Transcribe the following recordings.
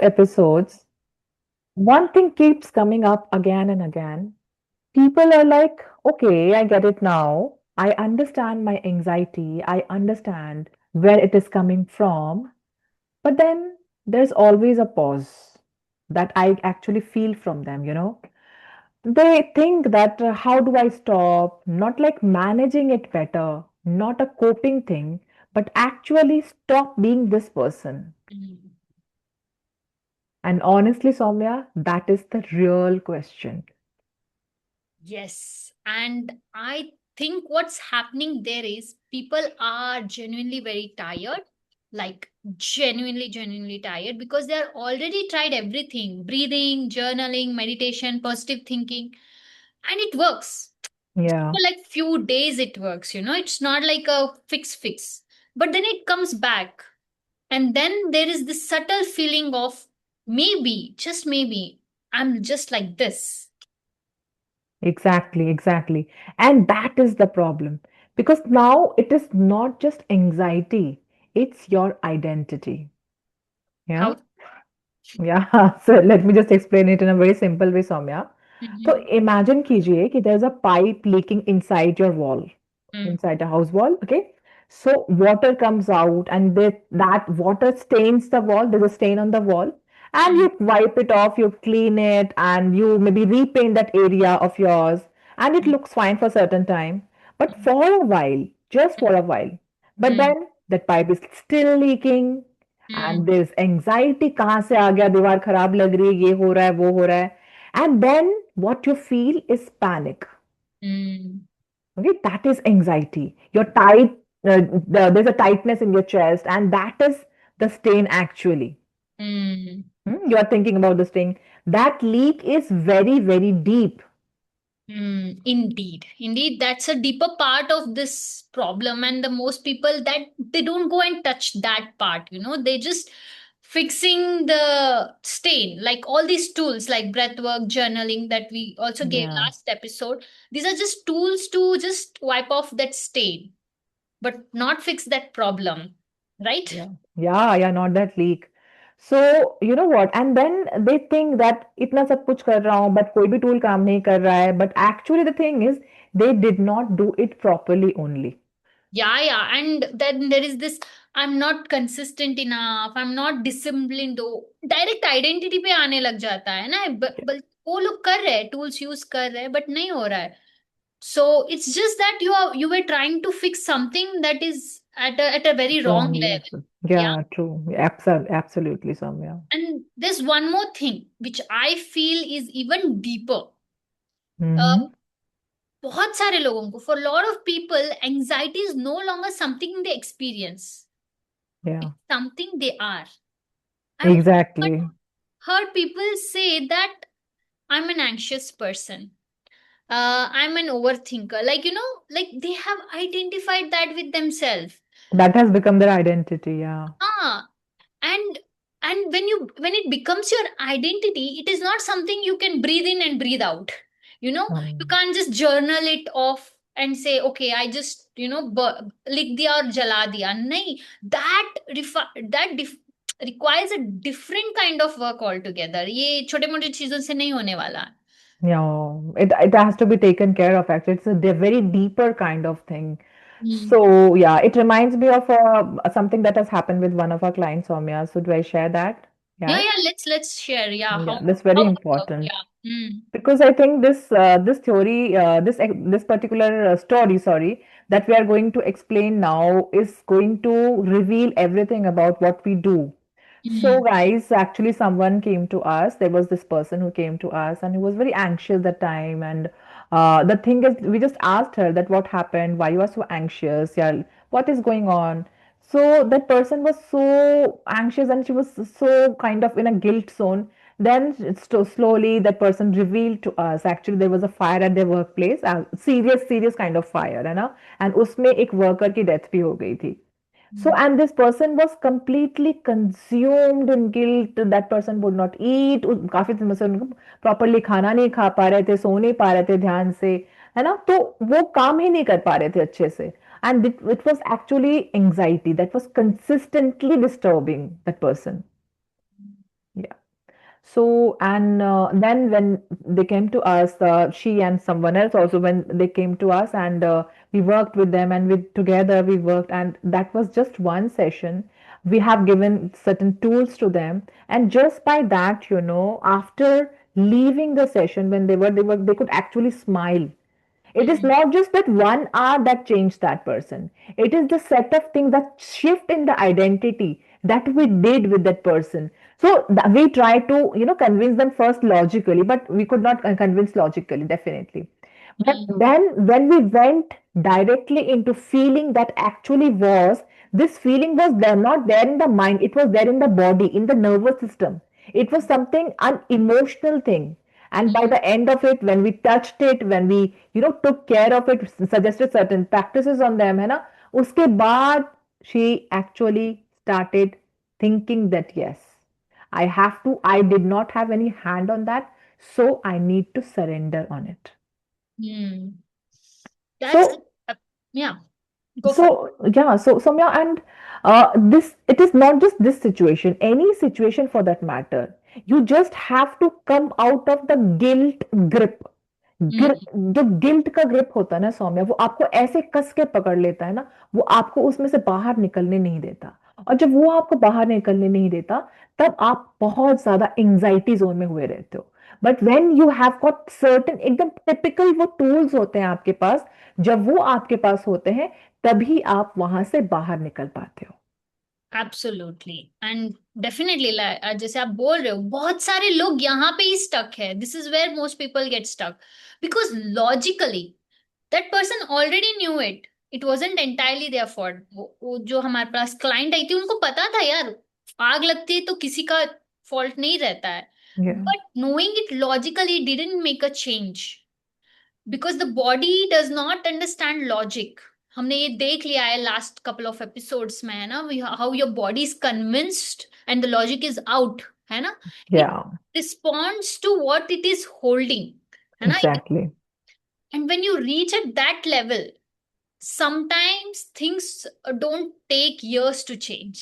episodes, one thing keeps coming up again and again. People are like, okay, I get it now. I understand my anxiety. I understand where it is coming from. But then there's always a pause that I actually feel from them. They think that how do I stop? Not like managing it better, not a coping thing, but actually stop being this person. Mm. And honestly, Soumya, that is the real question. Yes. And I think what's happening there is people are genuinely very tired, like genuinely tired because they are already tried everything breathing, journaling, meditation, positive thinking, and it works. Yeah, For like few days, it works, it's not like a fix. But then it comes back. And then there is this subtle feeling of maybe, just maybe, I'm just like this. exactly. And that is the problem. Because now it is not just anxiety, it's your identity. Yeah. How? Yeah. So let me just explain it in a very simple way, Soumya. So Mm-hmm. imagine कीजिए कि there's a pipe leaking inside your wall, Mm, inside a house wall. Okay. So water comes out and that water stains the wall. There's a stain on the wall. And mm, you wipe it off, you clean it, and you maybe repaint that area of yours. And it mm, looks fine for a certain time. But mm, for a while, just for a while. But mm, then that pipe is still leaking. mm, And there's anxiety. कहाँ से आ गया दीवार खराब लग रही है ये हो रहा है वो हो रहा है and then what you feel is panic. mm, Okay, that is anxiety. You're tight, there's a tightness in your chest, and that is the stain actually. mm, You are thinking about this thing. That leak is very deep. Indeed, that's a deeper part of this problem, and the most people that they don't go and touch that part. They just fixing the stain, like all these tools, like breathwork, journaling that we also gave Yeah, last episode. These are just tools to just wipe off that stain, but not fix that problem, right? yeah, yeah, not that leak. So you know what? And then they think that इतना सब कुछ कर रहा हूँ, but कोई भी tool काम नहीं कर रहा है. But actually, the thing is, they did not do it properly only. Yeah, and then there is this, I'm not consistent enough, I'm not disciplined though. Direct identity पे आने लग जाता है ना, वो लोग कर रहे हैं, टूल्स यूज कर रहे हैं, बट नहीं हो रहा है. So it's just that you were trying to fix something that is at a very wrong Wrong level. level. Yeah. Yeah, true. Absolutely, Samya. And there's one more thing which I feel is even deeper. uh, Mm-hmm. बहुत सारे लोगों को, for a lot of people, anxiety is no longer something they experience. Yeah, It's something they are. I've heard, exactly. heard people say that I'm an anxious person. I'm an overthinker. Like they have identified that with themselves. That has become their identity. Yeah. Ah, and when it becomes your identity, it is not something you can breathe in and breathe out. You Um, can't just journal it off and say, okay, I just लिख दिया और जला दिया. नहीं, that requires a different kind of work altogether. ये छोटे मोटे चीजों से नहीं होने वाला. yeah, it has to be taken care of. Actually, it's a very deeper kind of thing. Hmm. So yeah, it reminds me of something that has happened with one of our clients, Soumya. So do I share that? Yeah, Yeah, yeah. Let's share. Yeah, yeah, how that's very how it works. important. Yeah. Hmm. Because I think this theory, this particular story, sorry, that we are going to explain now is going to reveal everything about what we do. So, Hmm. guys, actually, someone came to us. There was this person who came to us, and he was very anxious that time. And the thing is, we just asked her that what happened, why you are so anxious, yeah, what is going on. So that person was so anxious, and she was so kind of in a guilt zone. Then slowly that person revealed to us actually there was a fire at their workplace, a serious kind of fire, है ना, and उसमें एक worker की death भी हो गई थी. So, Hmm. and this person was completely consumed in guilt. That person would not eat. काफी दिन से उनको properly खाना नहीं खा पा रहे थे, सो नहीं पा रहे थे ध्यान से, है ना? तो वो काम ही नहीं कर पा रहे थे अच्छे से. And it was actually anxiety that was consistently disturbing that person. Yeah. So, and then when they came to us, she and someone else also, when they came to us, and we worked with them, and together we worked, and that was just one session. We have given certain tools to them, and just by that, after leaving the session, when they could actually smile. It is Mm, not just that 1 hour that changed that person. It is the set of things that shift in the identity that we did with that person. So we try to, convince them first logically, but we could not convince logically, definitely. But mm, then when we went directly into feeling that actually was, this feeling was there, not there in the mind, it was there in the body, in the nervous system. It was something, an emotional thing. And by mm, the end of it, when we touched it, when we, took care of it, suggested certain practices on them, है ना, उसके बाद she actually started thinking that yes, I did not have any hand on that, so I need to surrender on it. mm. That's So uh, yeah, go for it. So yeah, so Soumya, and this it is not just this situation, any situation for that matter. You just have to come out of the guilt grip. Mm, जो guilt का grip होता है ना सौम्या, वो आपको ऐसे कस के पकड़ लेता है ना, वो आपको उसमें से बाहर निकलने नहीं देता। और जब वो आपको बाहर निकलने नहीं देता, तब आप बहुत ज्यादा एंजाइटी जोन में हुए रहते हो। But when you have got certain एकदम टिपिकल वो टूल्स होते हैं आपके पास, जब वो आपके पास होते हैं, तभी आप वहां से बाहर निकल पाते हो। एब्सोल्युटली एंड डेफिनेटली जैसे आप बोल रहे हो बहुत सारे लोग यहाँ पे ही स्टक है. This is where most people get stuck because logically that person already knew it. It wasn't entirely their fault. वो जो हमारे पास क्लाइंट आई थी उनको पता था यार आग लगती है तो किसी का फॉल्ट नहीं रहता है. Yeah. But knowing it logically didn't make a change because the body does not understand logic. हमने ये देख लिया है लास्ट कपल ऑफ एपिसोड्स में, है ना, how your body is convinced and the logic is out, है ना. It Yeah, responds to what it is holding, है ना. exactly. And when you reach at that level sometimes things don't take years to change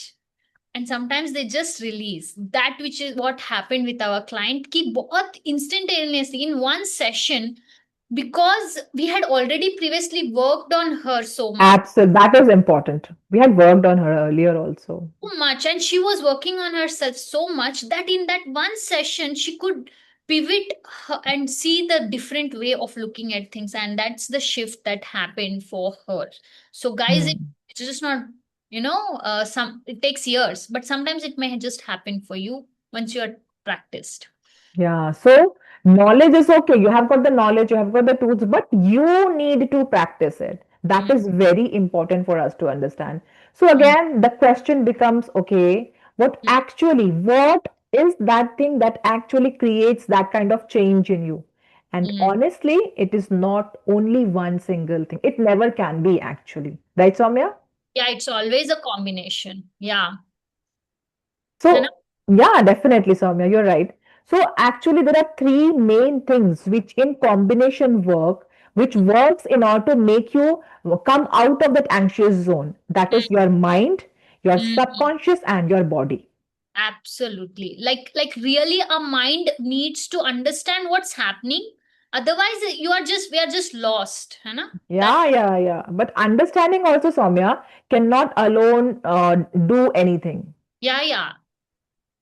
and sometimes they just release. That which is what happened with our client ki bahut instantaneously in one session, because we had already previously worked on her Absolutely, that is important. We had worked on her earlier also. much and she was working on herself so much that in that one session she could pivot and see the different way of looking at things, and that's the shift that happened for her. So guys, Hmm. it's just not, some it takes years, but sometimes it may just happen for you once you are practiced. Yeah, so knowledge is okay. You have got the knowledge, you have got the tools, but you need to practice it. That Mm, is very important for us to understand. So mm, again, the question becomes, okay, what is that thing that actually creates that kind of change in you? And mm. honestly, it is not only one single thing. It never can be actually. Right, Soumya? Yeah, it's always a combination. Yeah. है ना. So, yeah, definitely, Soumya, you're right. So, actually, there are three main things which, in combination, which works in order to make you come out of that anxious zone. That Mm, is your mind, your mm, mm. subconscious, and your body. Absolutely. Like really our mind needs to understand what's happening. Otherwise we are just lost, है ना? That Yeah, yeah, yeah. But understanding also, Soumya, cannot alone do anything. yeah.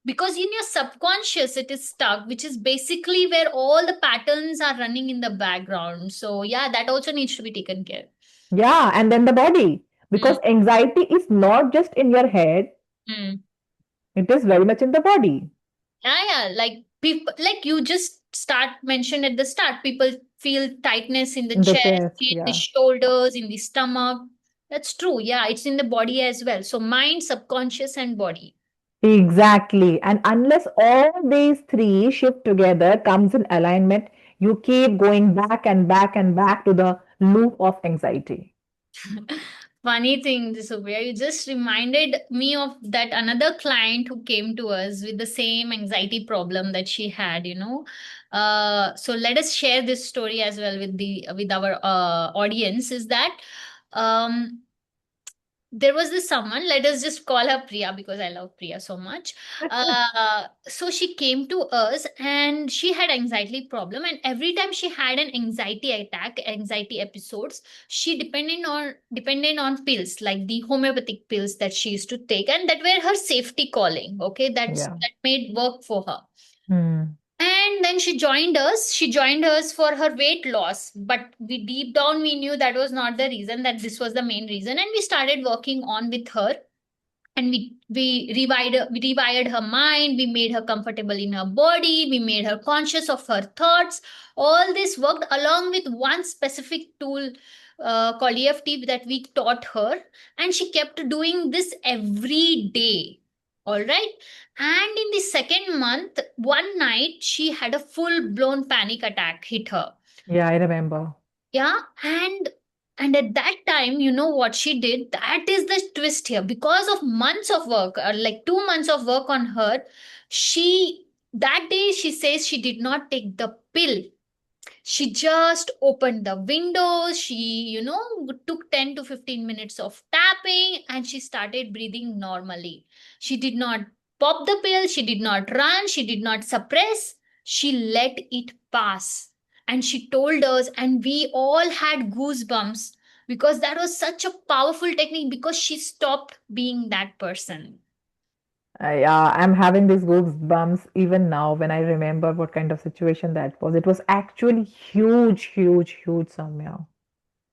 Because in your subconscious it is stuck, which is basically where all the patterns are running in the background. So yeah, that also needs to be taken care. Yeah, and then the body. Mm, Because anxiety is not just in your head, mm. it is very much in the body, Yeah. Like people, like you just start mentioned at the start, people feel tightness in the in the chest, chest. in the Yeah. shoulders, in the stomach. That's true. Yeah, it's in the body as well. So mind, subconscious, and body. Exactly. And unless all these three shift together, comes in alignment, you keep going back and back and back to the loop of anxiety. Funny thing, Sophia, you just reminded me of that another client who came to us with the same anxiety problem that she had, you know. So let us share this story as well with our audience. Is that um there was this someone, let us just call her Priya because I love Priya so much. So she came to us and she had anxiety problem, and every time she had an anxiety attack, anxiety episodes, she depended on pills, like the homeopathic pills that she used to take, and that were her safety calling. Okay, Yeah. that made work for her. Hmm. And then she joined us. She joined us for her weight loss. But we deep down we knew that was not the reason, that this was the main reason. And we started working on with her. And we rewired her mind, we made her comfortable in her body, we made her conscious of her thoughts. All this worked along with one specific tool called EFT that we taught her, and she kept doing this every day. All right. And in the second month, one night, she had a full blown panic attack hit her. Yeah, I remember. Yeah, and at that time, you know what she did? That is the twist here. Because of months of work, like 2 months of work on her, she that day she says she did not take the pill. She just opened the windows. She, took 10 to 15 minutes of tapping and she started breathing normally. She did not pop the pill. She did not run. She did not suppress. She let it pass. And she told us, and we all had goosebumps because that was such a powerful technique because she stopped being that person. Yeah, I'm having these goosebumps even now when I remember what kind of situation that was. It was actually huge, huge, huge, Samya.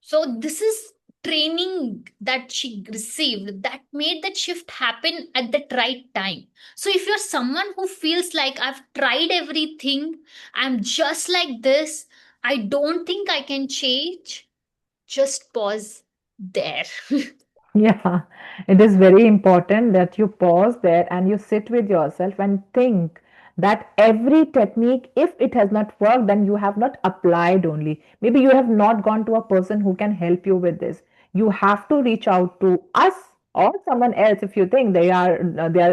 So this is training that she received that made that shift happen at that right time. So if you're someone who feels like I've tried everything, I'm just like this, I don't think I can change, just pause there. Yeah, it is very important that you pause there and you sit with yourself and think that every technique, if it has not worked, then you have not applied only. Maybe you have not gone to a person who can help you with this. You have to reach out to us or someone else if you think they are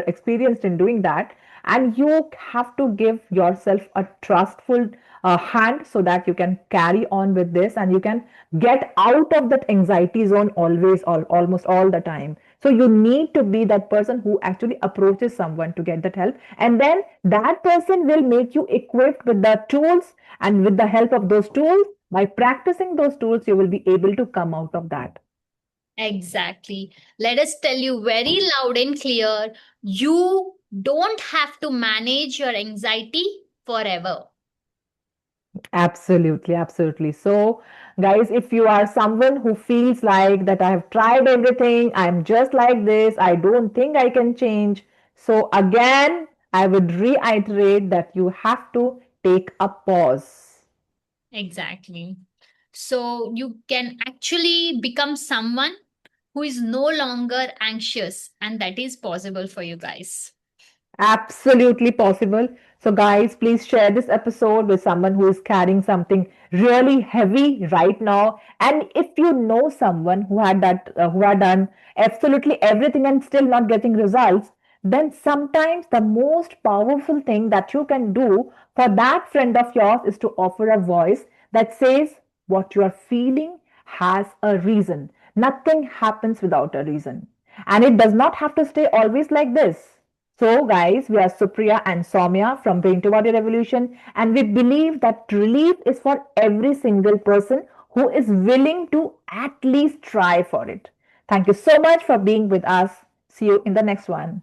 experienced in doing that, and you have to give yourself a trustful hand so that you can carry on with this and you can get out of that anxiety zone always, almost all the time. So you need to be that person who actually approaches someone to get that help, and then that person will make you equipped with the tools, and with the help of those tools, by practicing those tools, you will be able to come out of that. Exactly. Let us tell you very loud and clear, you don't have to manage your anxiety forever. Absolutely, absolutely. So, guys, if you are someone who feels like that I have tried everything, I'm just like this, I don't think I can change. So, again, I would reiterate that you have to take a pause. Exactly. So you can actually become someone who is no longer anxious, and that is possible for you guys. Absolutely possible. So, guys, please share this episode with someone who is carrying something really heavy right now. And if you know someone who had done absolutely everything and still not getting results, then sometimes the most powerful thing that you can do for that friend of yours is to offer a voice that says what you are feeling has a reason. Nothing happens without a reason. And it does not have to stay always like this. So, guys, we are Supriya and Soumya from Brain to Body Revolution, and we believe that relief is for every single person who is willing to at least try for it. Thank you so much for being with us. See you in the next one.